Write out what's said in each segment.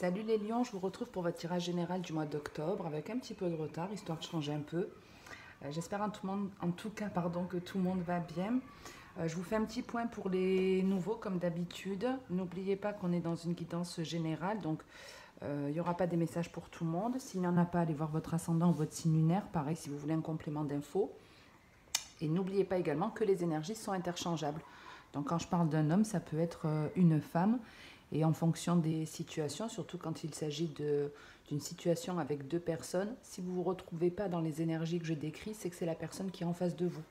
Salut les lions, je vous retrouve pour votre tirage général du mois d'octobre avec un petit peu de retard, histoire de changer un peu. J'espère en tout cas que tout le monde va bien. Je vous fais un petit point pour les nouveaux comme d'habitude. N'oubliez pas qu'on est dans une guidance générale, donc il n'y aura pas des messages pour tout le monde. S'il n'y en a pas, allez voir votre ascendant ou votre signe lunaire, pareil si vous voulez un complément d'infos. Et n'oubliez pas également que les énergies sont interchangeables. Donc quand je parle d'un homme, ça peut être une femme. Et en fonction des situations, surtout quand il s'agit d'une situation avec deux personnes, si vous ne vous retrouvez pas dans les énergies que je décris, c'est que c'est la personne qui est en face de vous.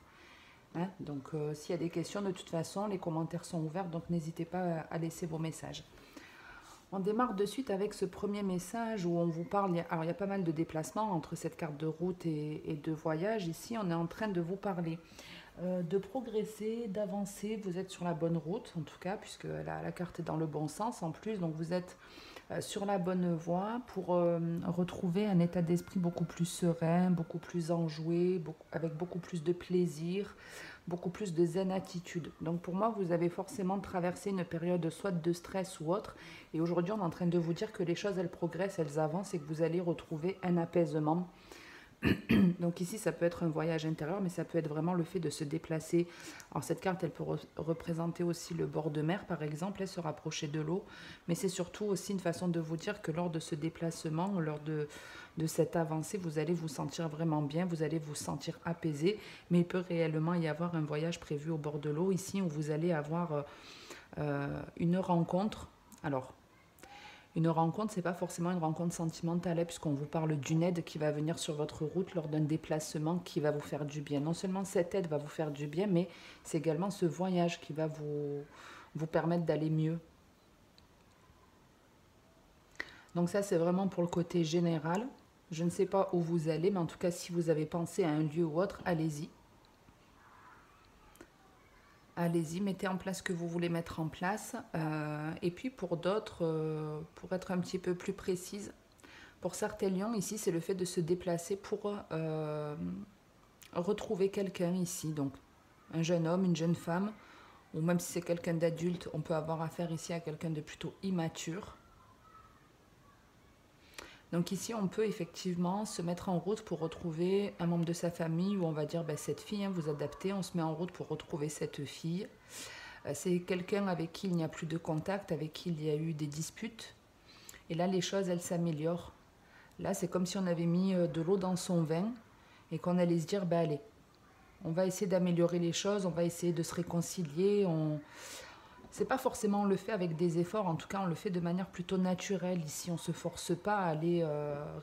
Hein, donc s'il y a des questions, de toute façon, les commentaires sont ouverts, donc n'hésitez pas à laisser vos messages. On démarre de suite avec ce premier message où on vous parle, alors il y a pas mal de déplacements entre cette carte de route et de voyage. Ici, on est en train de vous parler de progresser, d'avancer. Vous êtes sur la bonne route, en tout cas, puisque la carte est dans le bon sens en plus. Donc vous êtes sur la bonne voie pour retrouver un état d'esprit beaucoup plus serein, beaucoup plus enjoué, avec beaucoup plus de plaisir, beaucoup plus de zen attitude. Donc pour moi, vous avez forcément traversé une période soit de stress ou autre. Et aujourd'hui, on est en train de vous dire que les choses, elles progressent, elles avancent et que vous allez retrouver un apaisement. Donc ici, ça peut être un voyage intérieur, mais ça peut être vraiment le fait de se déplacer. Alors cette carte, elle peut représenter aussi le bord de mer, par exemple, et se rapprocher de l'eau. Mais c'est surtout aussi une façon de vous dire que lors de ce déplacement, lors de cette avancée, vous allez vous sentir vraiment bien, vous allez vous sentir apaisé. Mais il peut réellement y avoir un voyage prévu au bord de l'eau, ici, où vous allez avoir une rencontre. Alors, une rencontre, ce n'est pas forcément une rencontre sentimentale, hein, puisqu'on vous parle d'une aide qui va venir sur votre route lors d'un déplacement qui va vous faire du bien. Non seulement cette aide va vous faire du bien, mais c'est également ce voyage qui va vous permettre d'aller mieux. Donc ça, c'est vraiment pour le côté général. Je ne sais pas où vous allez, mais en tout cas, si vous avez pensé à un lieu ou autre, allez-y. Allez-y, mettez en place ce que vous voulez mettre en place. Et puis pour d'autres, pour être un petit peu plus précise, pour certains lions, ici, c'est le fait de se déplacer pour retrouver quelqu'un ici. Donc, un jeune homme, une jeune femme, ou même si c'est quelqu'un d'adulte, on peut avoir affaire ici à quelqu'un de plutôt immature. Donc ici, on peut effectivement se mettre en route pour retrouver un membre de sa famille, ou on va dire, ben, cette fille, hein, vous adaptez, on se met en route pour retrouver cette fille. C'est quelqu'un avec qui il n'y a plus de contact, avec qui il y a eu des disputes. Et là, les choses, elles s'améliorent. Là, c'est comme si on avait mis de l'eau dans son vin et qu'on allait se dire, bah allez, on va essayer d'améliorer les choses, on va essayer de se réconcilier. C'est pas forcément on le fait avec des efforts, en tout cas on le fait de manière plutôt naturelle. Ici, on se force pas à aller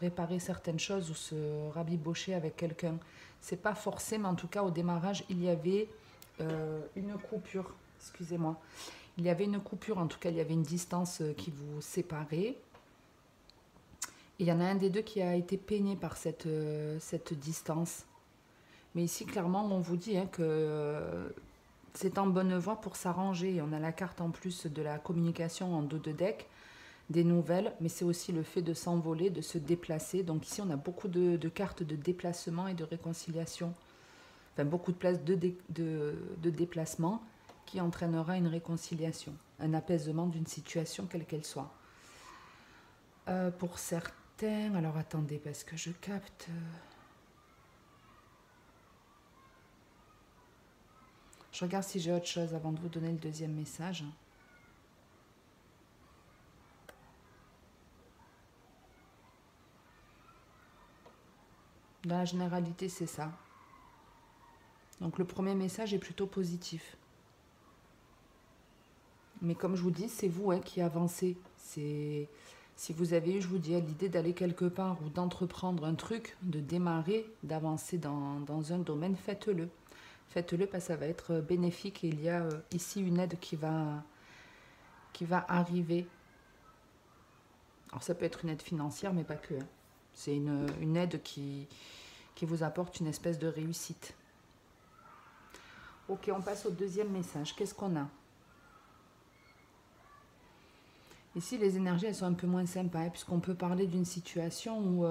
réparer certaines choses ou se rabibocher avec quelqu'un. C'est pas forcé, mais en tout cas au démarrage, il y avait une coupure. Excusez-moi. Il y avait une coupure, en tout cas il y avait une distance qui vous séparait. Et il y en a un des deux qui a été peiné par cette distance. Mais ici, clairement, on vous dit hein, que c'est en bonne voie pour s'arranger. On a la carte en plus de la communication en dos de deck, des nouvelles, mais c'est aussi le fait de s'envoler, de se déplacer. Donc ici, on a beaucoup de cartes de déplacement et de réconciliation. Enfin, beaucoup de places de déplacement qui entraînera une réconciliation, un apaisement d'une situation quelle qu'elle soit. Pour certains, alors attendez, parce que je capte... Je regarde si j'ai autre chose avant de vous donner le deuxième message. Dans la généralité, c'est ça. Donc le premier message est plutôt positif. Mais comme je vous dis, c'est vous hein, qui avancez. Si vous avez eu, je vous dis, l'idée d'aller quelque part ou d'entreprendre un truc, de démarrer, d'avancer dans un domaine, faites-le. Faites-le parce que ça va être bénéfique et il y a ici une aide qui va arriver. Alors ça peut être une aide financière, mais pas que. Hein. C'est une aide qui vous apporte une espèce de réussite. Ok, on passe au deuxième message. Qu'est-ce qu'on a? Ici, les énergies, elles sont un peu moins sympas, hein, puisqu'on peut parler d'une situation où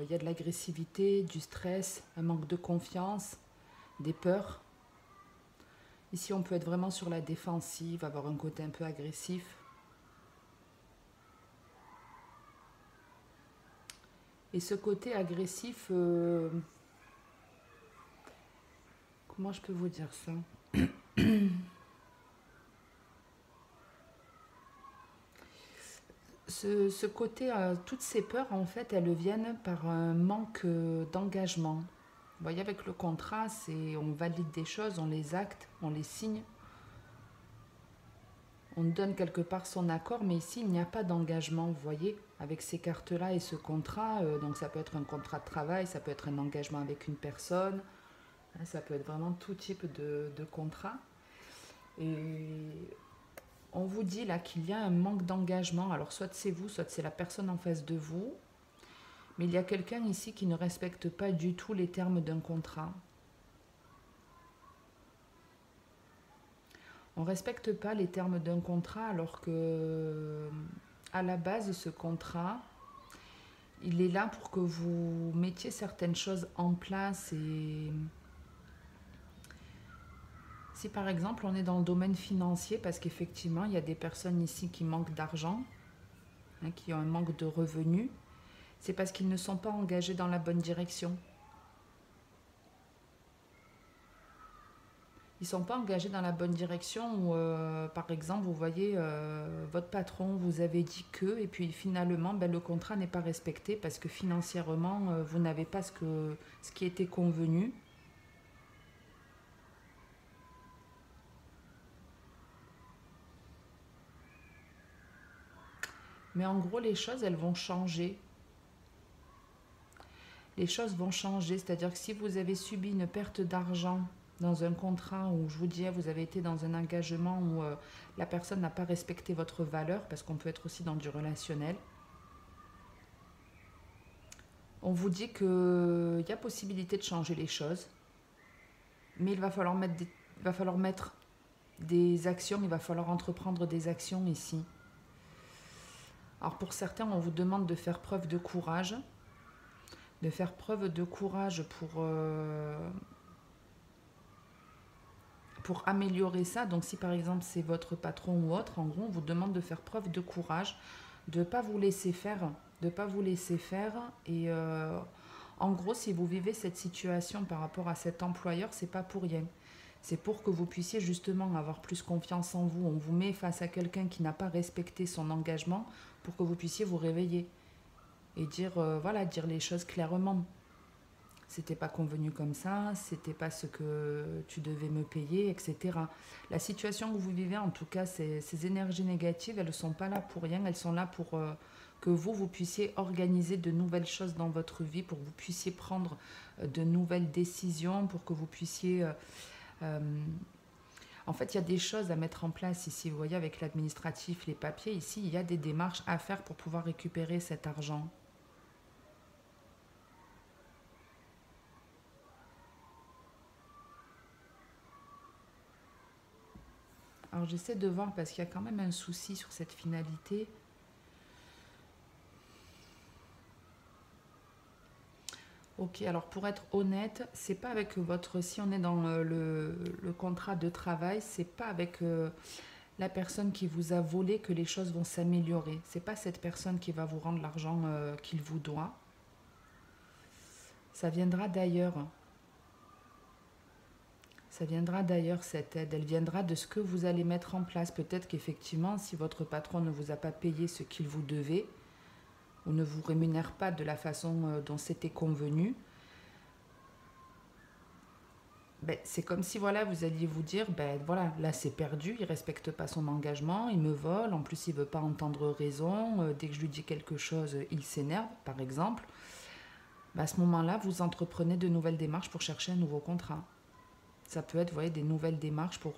il y a de l'agressivité, du stress, un manque de confiance, des peurs. Ici, on peut être vraiment sur la défensive, avoir un côté un peu agressif. Et ce côté agressif, comment je peux vous dire ça? Ce côté, toutes ces peurs, en fait, elles viennent par un manque d'engagement. Vous voyez, avec le contrat, c'est on valide des choses, on les acte, on les signe, on donne quelque part son accord, mais ici, il n'y a pas d'engagement, vous voyez, avec ces cartes-là et ce contrat. Donc, ça peut être un contrat de travail, ça peut être un engagement avec une personne, hein, ça peut être vraiment tout type de contrat. Et on vous dit là qu'il y a un manque d'engagement. Alors, soit c'est vous, soit c'est la personne en face de vous. Mais il y a quelqu'un ici qui ne respecte pas du tout les termes d'un contrat. On ne respecte pas les termes d'un contrat alors que, à la base, ce contrat, il est là pour que vous mettiez certaines choses en place. Et si par exemple on est dans le domaine financier, parce qu'effectivement il y a des personnes ici qui manquent d'argent, hein, qui ont un manque de revenus, c'est parce qu'ils ne sont pas engagés dans la bonne direction. Ils ne sont pas engagés dans la bonne direction où, par exemple, vous voyez, votre patron vous avait dit que, et puis finalement, ben, le contrat n'est pas respecté parce que financièrement, vous n'avez pas ce qui était convenu. Mais en gros, les choses, elles vont changer. Les choses vont changer, c'est-à-dire que si vous avez subi une perte d'argent dans un contrat où, je vous disais, vous avez été dans un engagement où la personne n'a pas respecté votre valeur, parce qu'on peut être aussi dans du relationnel, on vous dit qu'il y a possibilité de changer les choses, mais il va falloir mettre des actions, il va falloir entreprendre des actions ici. Alors pour certains, on vous demande de faire preuve de courage, pour améliorer ça. Donc si par exemple c'est votre patron ou autre, en gros on vous demande de faire preuve de courage, de ne pas vous laisser faire, et en gros si vous vivez cette situation par rapport à cet employeur, c'est pas pour rien. C'est pour que vous puissiez justement avoir plus confiance en vous. On vous met face à quelqu'un qui n'a pas respecté son engagement pour que vous puissiez vous réveiller et dire voilà, dire les choses clairement. C'était pas convenu comme ça, c'était pas ce que tu devais me payer, etc. La situation que vous vivez, en tout cas, ces énergies négatives, elles ne sont pas là pour rien, elles sont là pour que vous puissiez organiser de nouvelles choses dans votre vie, pour que vous puissiez prendre de nouvelles décisions, pour que vous puissiez... euh, en fait, il y a des choses à mettre en place ici. Vous voyez, avec l'administratif, les papiers, ici, il y a des démarches à faire pour pouvoir récupérer cet argent. Alors j'essaie de voir parce qu'il y a quand même un souci sur cette finalité. Ok, alors pour être honnête, c'est pas avec votre... Si on est dans le contrat de travail, c'est pas avec la personne qui vous a volé que les choses vont s'améliorer. C'est pas cette personne qui va vous rendre l'argent qu'il vous doit. Ça viendra d'ailleurs. Ça viendra d'ailleurs, cette aide. Elle viendra de ce que vous allez mettre en place. Peut-être qu'effectivement, si votre patron ne vous a pas payé ce qu'il vous devait, ou ne vous rémunère pas de la façon dont c'était convenu, ben, c'est comme si voilà, vous alliez vous dire, ben voilà, là c'est perdu, il ne respecte pas son engagement, il me vole, en plus il ne veut pas entendre raison, dès que je lui dis quelque chose, il s'énerve, par exemple. Ben, à ce moment-là, vous entreprenez de nouvelles démarches pour chercher un nouveau contrat. Ça peut être, vous voyez, des nouvelles démarches pour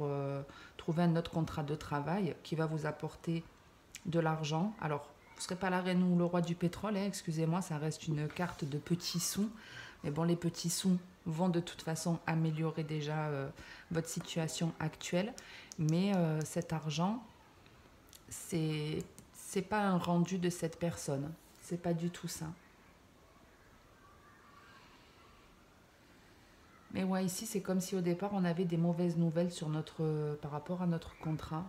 trouver un autre contrat de travail qui va vous apporter de l'argent. Alors, vous ne serez pas la reine ou le roi du pétrole, hein, excusez-moi, ça reste une carte de petits sous. Mais bon, les petits sous vont de toute façon améliorer déjà votre situation actuelle. Mais cet argent, c'est pas un rendu de cette personne. C'est pas du tout ça. Mais ouais, ici, c'est comme si au départ, on avait des mauvaises nouvelles sur par rapport à notre contrat.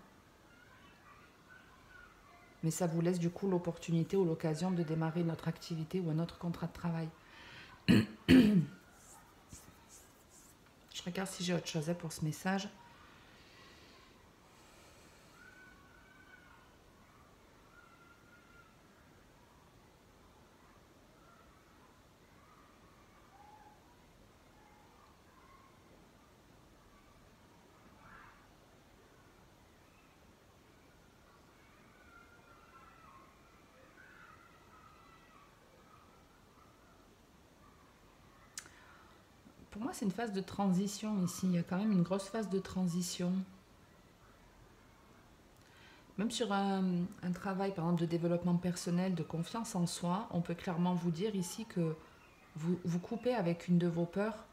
Mais ça vous laisse du coup l'opportunité ou l'occasion de démarrer notre activité ou un autre contrat de travail. Je regarde si j'ai autre chose pour ce message. Pour moi, c'est une phase de transition ici. Il y a quand même une grosse phase de transition. Même sur un travail, par exemple, de développement personnel, de confiance en soi, on peut clairement vous dire ici que vous coupez avec une de vos peurs.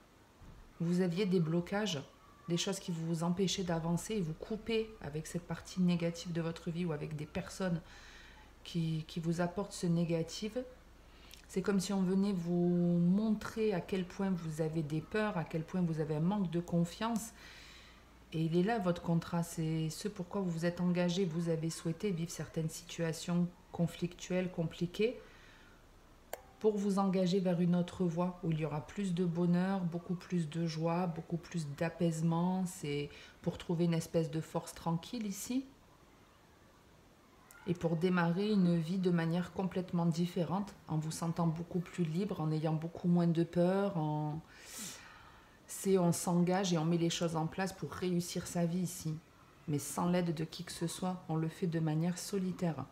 Vous aviez des blocages, des choses qui vous empêchaient d'avancer et vous coupez avec cette partie négative de votre vie ou avec des personnes qui vous apportent ce négatif. C'est comme si on venait vous montrer à quel point vous avez des peurs, à quel point vous avez un manque de confiance. Et il est là votre contrat, c'est ce pourquoi vous vous êtes engagé, vous avez souhaité vivre certaines situations conflictuelles, compliquées, pour vous engager vers une autre voie où il y aura plus de bonheur, beaucoup plus de joie, beaucoup plus d'apaisement. C'est pour trouver une espèce de force tranquille ici. Et pour démarrer une vie de manière complètement différente, en vous sentant beaucoup plus libre, en ayant beaucoup moins de peur, on s'engage et on met les choses en place pour réussir sa vie ici. Mais sans l'aide de qui que ce soit, on le fait de manière solitaire.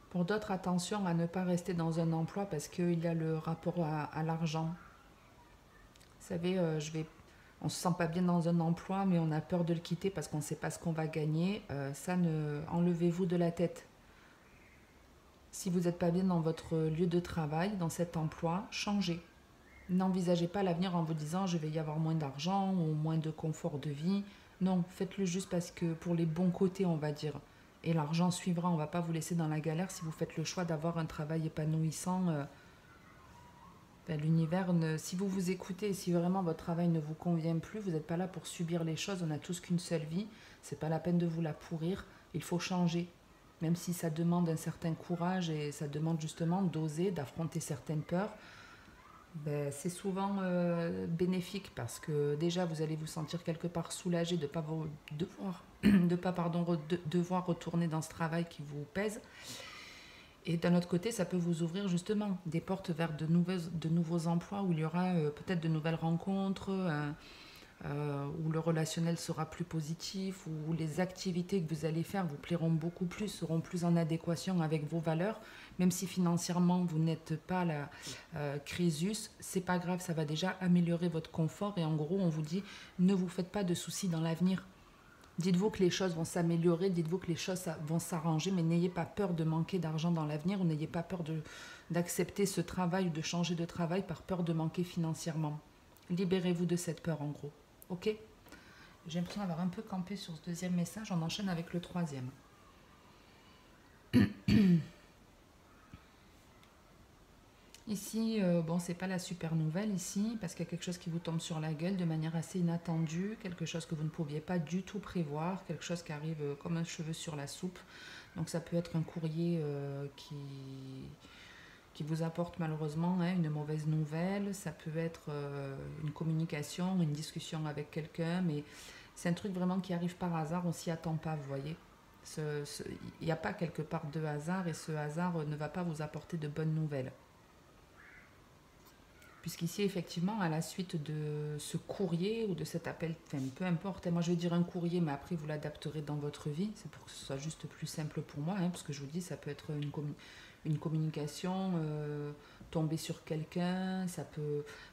Pour d'autres, attention à ne pas rester dans un emploi parce qu'il y a le rapport à l'argent. Vous savez, on ne se sent pas bien dans un emploi, mais on a peur de le quitter parce qu'on ne sait pas ce qu'on va gagner. Enlevez-vous de la tête. Si vous n'êtes pas bien dans votre lieu de travail, dans cet emploi, changez. N'envisagez pas l'avenir en vous disant je vais y avoir moins d'argent ou moins de confort de vie. Non, faites-le juste parce que pour les bons côtés, on va dire. Et l'argent suivra, on ne va pas vous laisser dans la galère si vous faites le choix d'avoir un travail épanouissant. L'univers, si vous vous écoutez, si vraiment votre travail ne vous convient plus, vous n'êtes pas là pour subir les choses, on n'a tous qu'une seule vie, c'est pas la peine de vous la pourrir, il faut changer. Même si ça demande un certain courage et ça demande justement d'oser, d'affronter certaines peurs, c'est souvent bénéfique parce que déjà vous allez vous sentir quelque part soulagé de ne pas devoir retourner dans ce travail qui vous pèse. Et d'un autre côté, ça peut vous ouvrir justement des portes vers de nouveaux emplois où il y aura peut-être de nouvelles rencontres, où le relationnel sera plus positif, où les activités que vous allez faire vous plairont beaucoup plus, seront plus en adéquation avec vos valeurs. Même si financièrement vous n'êtes pas la Crésus, c'est pas grave, ça va déjà améliorer votre confort. Et en gros, on vous dit, ne vous faites pas de soucis dans l'avenir. Dites-vous que les choses vont s'améliorer, dites-vous que les choses vont s'arranger, mais n'ayez pas peur de manquer d'argent dans l'avenir ou n'ayez pas peur d'accepter ce travail ou de changer de travail par peur de manquer financièrement. Libérez-vous de cette peur en gros. Ok? J'ai l'impression d'avoir un peu campé sur ce deuxième message, on enchaîne avec le troisième. Ici, bon, c'est pas la super nouvelle ici, parce qu'il y a quelque chose qui vous tombe sur la gueule de manière assez inattendue, quelque chose que vous ne pouviez pas du tout prévoir, quelque chose qui arrive comme un cheveu sur la soupe. Donc ça peut être un courrier qui vous apporte malheureusement une mauvaise nouvelle, ça peut être une communication, une discussion avec quelqu'un, mais c'est un truc vraiment qui arrive par hasard, on s'y attend pas, vous voyez. Il n'y a pas quelque part de hasard et ce hasard ne va pas vous apporter de bonnes nouvelles. Puisqu'ici, effectivement, à la suite de ce courrier ou de cet appel, enfin, peu importe, moi je vais dire un courrier, mais après vous l'adapterez dans votre vie, c'est pour que ce soit juste plus simple pour moi, parce que je vous dis, ça peut être une communication, tomber sur quelqu'un,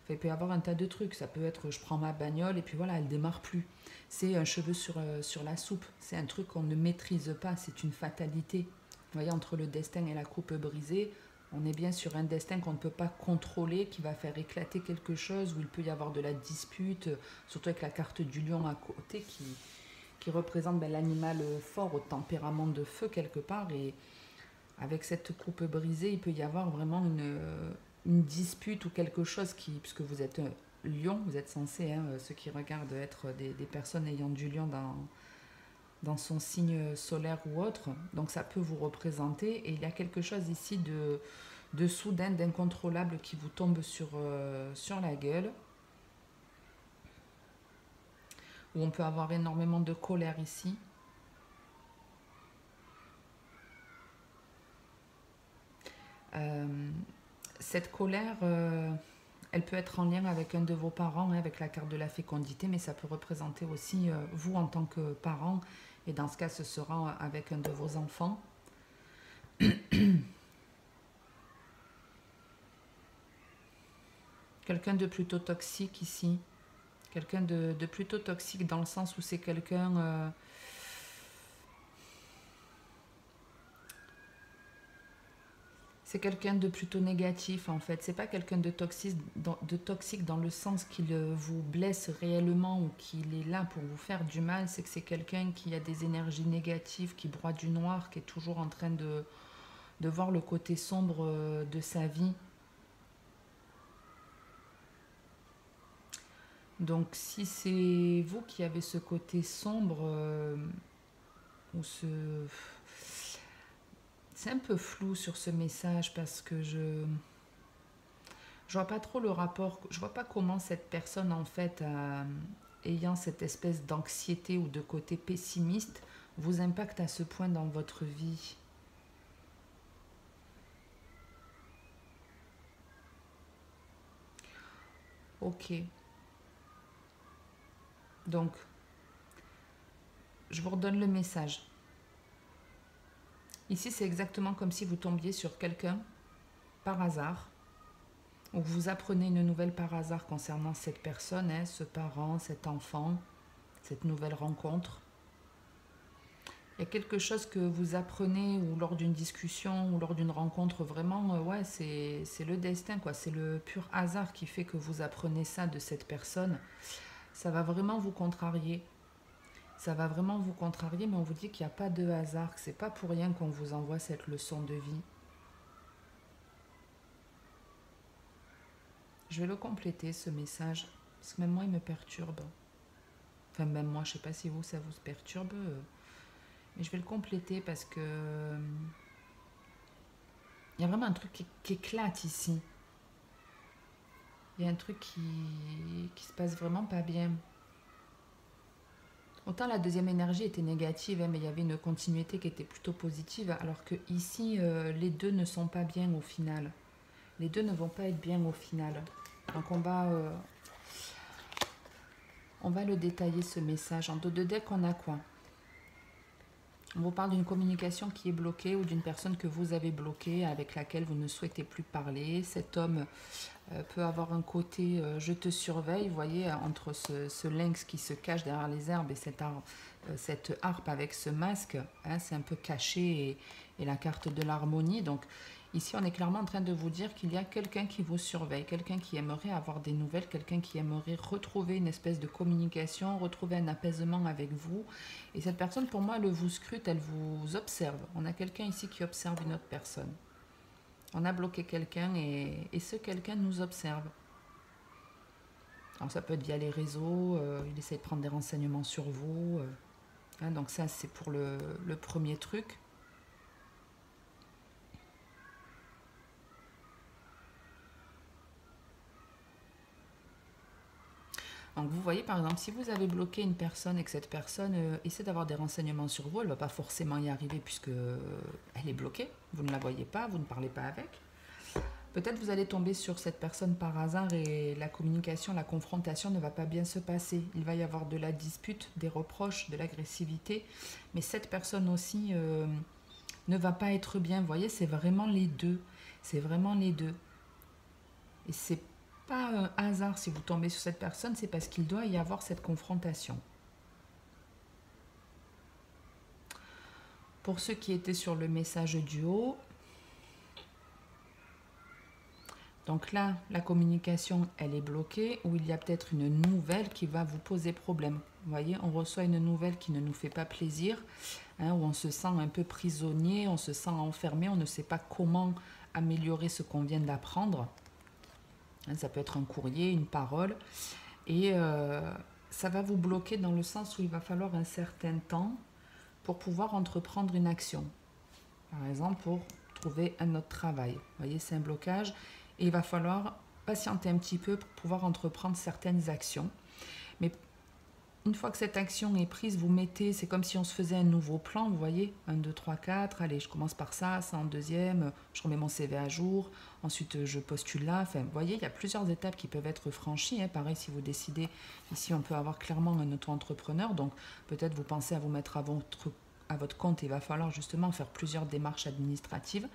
il peut y avoir un tas de trucs, ça peut être je prends ma bagnole et puis voilà, elle démarre plus. C'est un cheveu sur la soupe, c'est un truc qu'on ne maîtrise pas, c'est une fatalité. Vous voyez, entre le destin et la coupe brisée, on est bien sur un destin qu'on ne peut pas contrôler, qui va faire éclater quelque chose, où il peut y avoir de la dispute, surtout avec la carte du lion à côté, qui représente l'animal fort au tempérament de feu quelque part. Et avec cette coupe brisée, il peut y avoir vraiment une dispute ou quelque chose puisque vous êtes lion, vous êtes censé, ceux qui regardent, être des personnes ayant du lion dans son signe solaire ou autre. Donc ça peut vous représenter. Et il y a quelque chose ici de soudain, d'incontrôlable qui vous tombe sur la gueule. Où on peut avoir énormément de colère ici. Cette colère, elle peut être en lien avec un de vos parents, hein, avec la carte de la fécondité, mais ça peut représenter aussi vous en tant que parent. Et dans ce cas, ce sera avec un de vos enfants. Quelqu'un de plutôt toxique ici. Quelqu'un de plutôt toxique dans le sens où c'est quelqu'un... c'est quelqu'un de plutôt négatif en fait. C'est pas quelqu'un de toxique dans le sens qu'il vous blesse réellement ou qu'il est là pour vous faire du mal. C'est que c'est quelqu'un qui a des énergies négatives, qui broie du noir, qui est toujours en train de voir le côté sombre de sa vie. Donc si c'est vous qui avez ce côté sombre, ou c'est un peu flou sur ce message parce que je vois pas trop le rapport, je vois pas comment cette personne en fait, ayant cette espèce d'anxiété ou de côté pessimiste, vous impacte à ce point dans votre vie. Ok. Donc, je vous redonne le message. Ici, c'est exactement comme si vous tombiez sur quelqu'un par hasard, ou que vous apprenez une nouvelle par hasard concernant cette personne, hein, ce parent, cet enfant, cette nouvelle rencontre. Il y a quelque chose que vous apprenez ou lors d'une discussion ou lors d'une rencontre, vraiment, ouais, c'est le destin, quoi. C'est le pur hasard qui fait que vous apprenez ça de cette personne. Ça va vraiment vous contrarier. Ça va vraiment vous contrarier, mais on vous dit qu'il n'y a pas de hasard, que c'est pas pour rien qu'on vous envoie cette leçon de vie. Je vais le compléter, ce message, parce que même moi, il me perturbe. Enfin, même moi, je sais pas si vous, ça vous perturbe, mais je vais le compléter parce que il y a vraiment un truc qui éclate ici. Il y a un truc qui se passe vraiment pas bien. Autant la deuxième énergie était négative, hein, mais il y avait une continuité qui était plutôt positive, alors que ici, les deux ne sont pas bien au final. Les deux ne vont pas être bien au final. Donc on va le détailler, ce message. En dos de deck, on a quoi? On vous parle d'une communication qui est bloquée ou d'une personne que vous avez bloquée, avec laquelle vous ne souhaitez plus parler. Cet homme peut avoir un côté je te surveille, vous voyez, entre ce lynx qui se cache derrière les herbes et cette harpe avec ce masque, hein, c'est un peu caché, et la carte de l'harmonie. Donc ici, on est clairement en train de vous dire qu'il y a quelqu'un qui vous surveille, quelqu'un qui aimerait avoir des nouvelles, quelqu'un qui aimerait retrouver une espèce de communication, retrouver un apaisement avec vous. Et cette personne, pour moi, elle vous scrute, elle vous observe. On a quelqu'un ici qui observe une autre personne. On a bloqué quelqu'un et ce quelqu'un nous observe. Alors ça peut être via les réseaux, il essaie de prendre des renseignements sur vous. Hein, donc ça, c'est pour le premier truc. Donc vous voyez, par exemple, si vous avez bloqué une personne et que cette personne essaie d'avoir des renseignements sur vous, elle ne va pas forcément y arriver puisque elle est bloquée. Vous ne la voyez pas, vous ne parlez pas avec. Peut-être vous allez tomber sur cette personne par hasard et la communication, la confrontation ne va pas bien se passer. Il va y avoir de la dispute, des reproches, de l'agressivité. Mais cette personne aussi ne va pas être bien. Vous voyez, c'est vraiment les deux. C'est vraiment les deux. Et c'est pas un hasard si vous tombez sur cette personne, c'est parce qu'il doit y avoir cette confrontation. Pour ceux qui étaient sur le message du haut, donc là, la communication, elle est bloquée, ou il y a peut-être une nouvelle qui va vous poser problème. Vous voyez, on reçoit une nouvelle qui ne nous fait pas plaisir, hein, où on se sent un peu prisonnier, on se sent enfermé, on ne sait pas comment améliorer ce qu'on vient d'apprendre. Ça peut être un courrier, une parole, et ça va vous bloquer dans le sens où il va falloir un certain temps pour pouvoir entreprendre une action. Par exemple, pour trouver un autre travail. Vous voyez, c'est un blocage et il va falloir patienter un petit peu pour pouvoir entreprendre certaines actions. Mais une fois que cette action est prise, vous mettez, c'est comme si on se faisait un nouveau plan, vous voyez, 1, 2, 3, 4, allez, je commence par ça en deuxième, je remets mon CV à jour, ensuite je postule là, enfin, vous voyez, il y a plusieurs étapes qui peuvent être franchies, hein. Pareil, si vous décidez, ici on peut avoir clairement un auto-entrepreneur, donc peut-être vous pensez à vous mettre à votre compte, il va falloir justement faire plusieurs démarches administratives.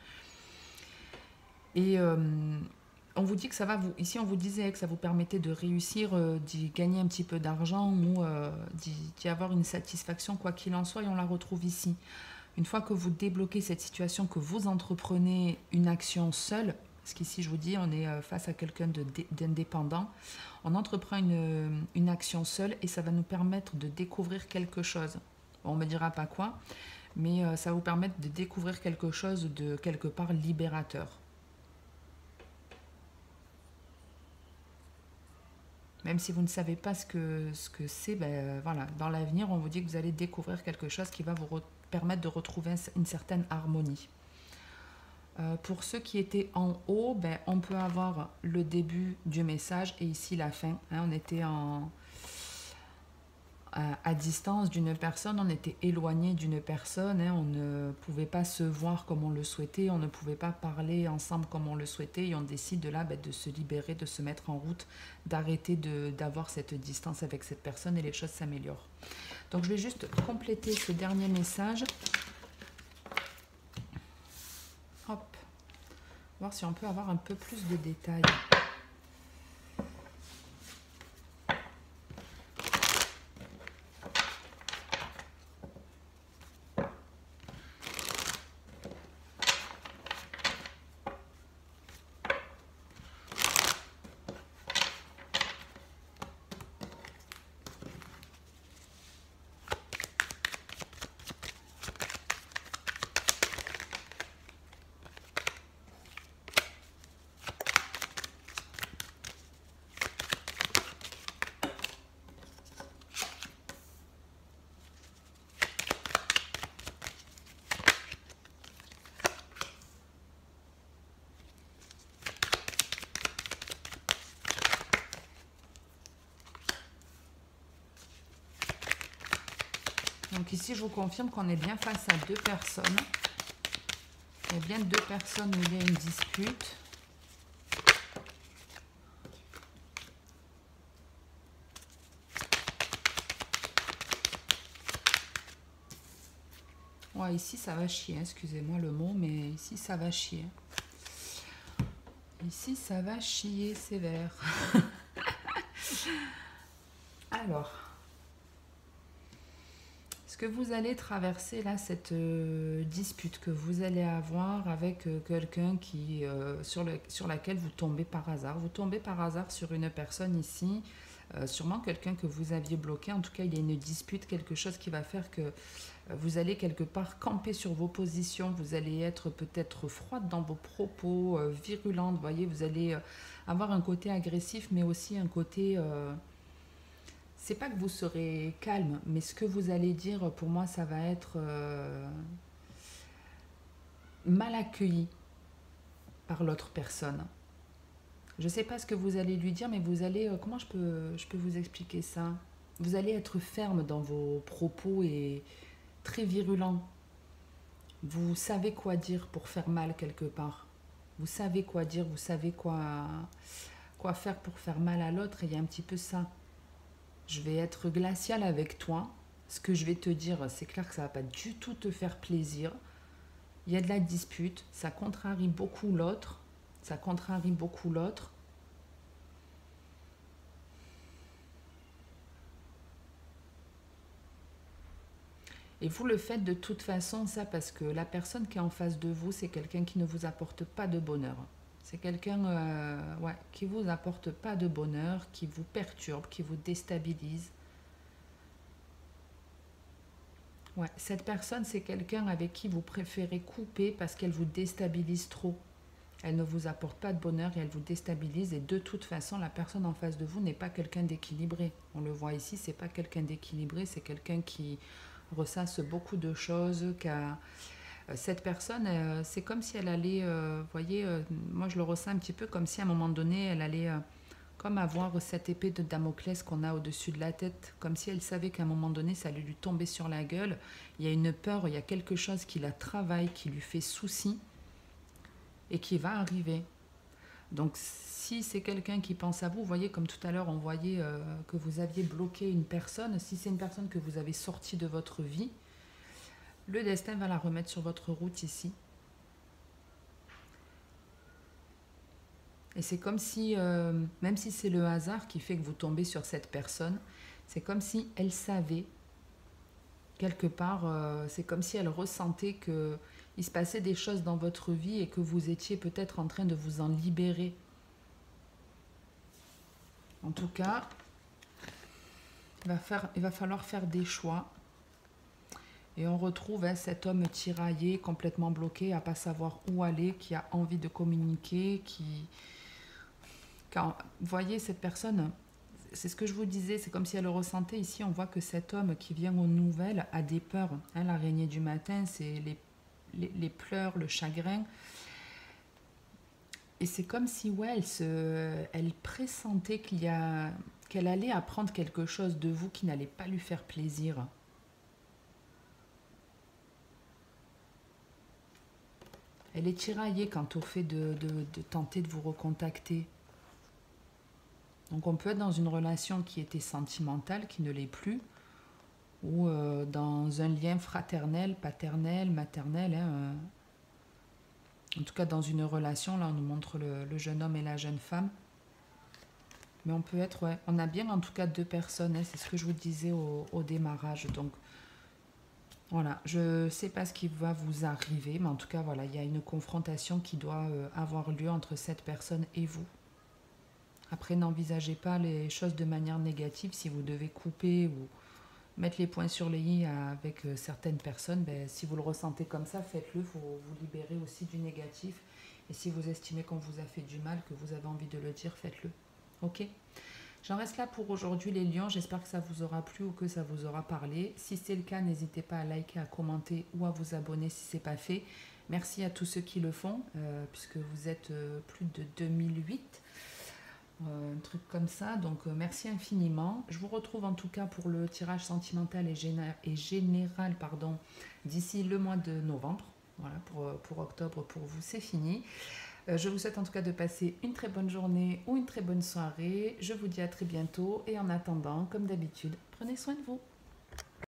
Et on vous dit que ça va vous... Ici, on vous disait que ça vous permettait de réussir, d'y gagner un petit peu d'argent ou d'y avoir une satisfaction, quoi qu'il en soit, et on la retrouve ici. Une fois que vous débloquez cette situation, que vous entreprenez une action seule, parce qu'ici, je vous dis, on est face à quelqu'un d'indépendant, on entreprend une action seule et ça va nous permettre de découvrir quelque chose. Bon, on ne me dira pas quoi, mais ça va vous permettre de découvrir quelque chose de quelque part libérateur. Même si vous ne savez pas ce que c'est, ben, voilà, dans l'avenir, on vous dit que vous allez découvrir quelque chose qui va vous permettre de retrouver une certaine harmonie. Pour ceux qui étaient en haut, ben, on peut avoir le début du message et ici la fin. Hein, on était à distance d'une personne, on était éloigné d'une personne, hein, on ne pouvait pas se voir comme on le souhaitait, on ne pouvait pas parler ensemble comme on le souhaitait et on décide de là de se libérer, de se mettre en route, d'arrêter d'avoir cette distance avec cette personne et les choses s'améliorent. Donc je vais juste compléter ce dernier message. Hop, voir si on peut avoir un peu plus de détails. Donc ici, je vous confirme qu'on est bien face à deux personnes. Il y a bien deux personnes où il y a une dispute. Ouais, ici, ça va chier. Excusez-moi le mot, mais ici, ça va chier. Ici, ça va chier sévère. Alors... que vous allez traverser là cette dispute que vous allez avoir avec quelqu'un qui sur laquelle vous tombez par hasard. Vous tombez par hasard sur une personne ici, sûrement quelqu'un que vous aviez bloqué. En tout cas, il y a une dispute, quelque chose qui va faire que vous allez quelque part camper sur vos positions. Vous allez être peut-être froide dans vos propos, virulente. Vous voyez, vous allez avoir un côté agressif, mais aussi un côté... c'est pas que vous serez calme, mais ce que vous allez dire, pour moi, ça va être mal accueilli par l'autre personne. Je ne sais pas ce que vous allez lui dire, mais vous allez... comment je peux vous expliquer ça? Vous allez être ferme dans vos propos et très virulent. Vous savez quoi dire pour faire mal quelque part. Vous savez quoi dire, vous savez quoi faire pour faire mal à l'autre, et il y a un petit peu ça. Je vais être glaciale avec toi. Ce que je vais te dire, c'est clair que ça ne va pas du tout te faire plaisir. Il y a de la dispute, ça contrarie beaucoup l'autre. Ça contrarie beaucoup l'autre. Et vous le faites de toute façon, ça, parce que la personne qui est en face de vous, c'est quelqu'un qui ne vous apporte pas de bonheur. C'est quelqu'un ouais, qui ne vous apporte pas de bonheur, qui vous perturbe, qui vous déstabilise. Ouais, cette personne, c'est quelqu'un avec qui vous préférez couper parce qu'elle vous déstabilise trop. Elle ne vous apporte pas de bonheur et elle vous déstabilise. Et de toute façon, la personne en face de vous n'est pas quelqu'un d'équilibré. On le voit ici, c'est pas quelqu'un d'équilibré, c'est quelqu'un qui ressasse beaucoup de choses, cette personne, c'est comme si elle allait, vous voyez, moi je le ressens un petit peu comme si à un moment donné, elle allait comme avoir cette épée de Damoclès qu'on a au-dessus de la tête, comme si elle savait qu'à un moment donné, ça allait lui tomber sur la gueule. Il y a une peur, il y a quelque chose qui la travaille, qui lui fait souci et qui va arriver. Donc si c'est quelqu'un qui pense à vous, vous voyez comme tout à l'heure on voyait que vous aviez bloqué une personne, si c'est une personne que vous avez sortie de votre vie, le destin va la remettre sur votre route ici. Et c'est comme si, même si c'est le hasard qui fait que vous tombez sur cette personne, c'est comme si elle savait, quelque part, c'est comme si elle ressentait que il se passait des choses dans votre vie et que vous étiez peut-être en train de vous en libérer. En tout cas, il va falloir faire des choix. Et on retrouve cet homme tiraillé, complètement bloqué, à ne pas savoir où aller, qui a envie de communiquer, vous voyez, cette personne, c'est ce que je vous disais, c'est comme si elle le ressentait. Ici, on voit que cet homme qui vient aux nouvelles a des peurs. Hein, l'araignée du matin, c'est les pleurs, le chagrin. Et c'est comme si, ouais, elle pressentait qu'elle allait apprendre quelque chose de vous qui n'allait pas lui faire plaisir. Elle est tiraillée quant au fait de tenter de vous recontacter. Donc on peut être dans une relation qui était sentimentale, qui ne l'est plus, ou dans un lien fraternel, paternel, maternel. Hein, en tout cas dans une relation, là on nous montre le jeune homme et la jeune femme. Mais on peut être, ouais, on a bien en tout cas deux personnes, hein, c'est ce que je vous disais au démarrage. Donc voilà, je ne sais pas ce qui va vous arriver, mais en tout cas voilà, il y a une confrontation qui doit avoir lieu entre cette personne et vous. Après, n'envisagez pas les choses de manière négative. Si vous devez couper ou mettre les points sur les i avec certaines personnes, ben, si vous le ressentez comme ça, faites-le. Il faut vous libérer aussi du négatif. Et si vous estimez qu'on vous a fait du mal, que vous avez envie de le dire, faites-le. Ok ? J'en reste là pour aujourd'hui les lions. J'espère que ça vous aura plu ou que ça vous aura parlé. Si c'est le cas, n'hésitez pas à liker, à commenter ou à vous abonner si ce n'est pas fait. Merci à tous ceux qui le font, puisque vous êtes plus de 2008. Un truc comme ça, donc merci infiniment. Je vous retrouve en tout cas pour le tirage sentimental et général d'ici le mois de novembre. Voilà, pour octobre, pour vous, c'est fini. Je vous souhaite en tout cas de passer une très bonne journée ou une très bonne soirée. Je vous dis à très bientôt et en attendant, comme d'habitude, prenez soin de vous.